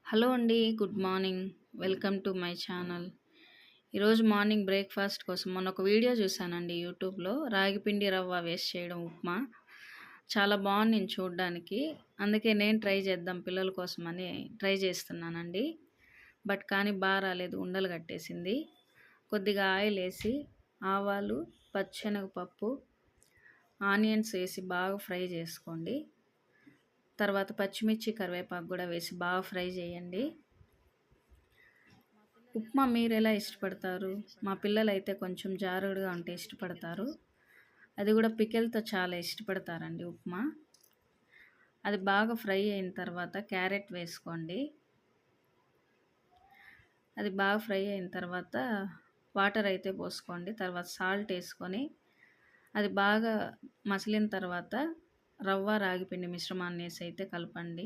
Hello అండి. Good morning. Welcome to my channel. ఈరోజు morning breakfast కోసం మొన్న ఒక వీడియో చూశానండి యూట్యూబ్‌లో. రాగి పిండి రవ్వ వేసి చేయడం ఉప్మా. చాలా బావుండింది చూడ్డానికి. అందుకే నేను ట్రై చేద్దాం పిల్లల కోసమని ట్రై చేస్తున్నానండి. కానీ రాలేదు. ఉండలు కట్టేసింది. కొద్దిగా ఆయిలేసి, ఆవాలు, పచ్చెనగపప్పు, ఆనియన్స్ వేసి బాగా ఫ్రై చేసుకోండి. తర్వాత పచ్చిమిర్చి, కరివేపాకు గూడా వేసి బాగా ఫ్రై చేయండి. ఉప్మా మీరెలా ఇష్టపడతారు? మా పిల్లలైతే కొంచెం జారుడుగా ఉంటే ఇష్టపడతారు. అది గూడా పికిల్‌తో చాలా ఇష్టపడతారండి ఉప్మా. అది బాగా ఫ్రై అయిన తర్వాత క్యారెట్ వేసుకోండి. అది బాగా ఫ్రై అయిన తర్వాత వాటర్ అయితే పోసుకోండి. తర్వాత సాల్ట్ ఏసుకొని అది బాగా మసిలిన తర్వాత రవ్వ, రాగిపిండి మిశ్రమాన్నేసి అయితే కలపండి.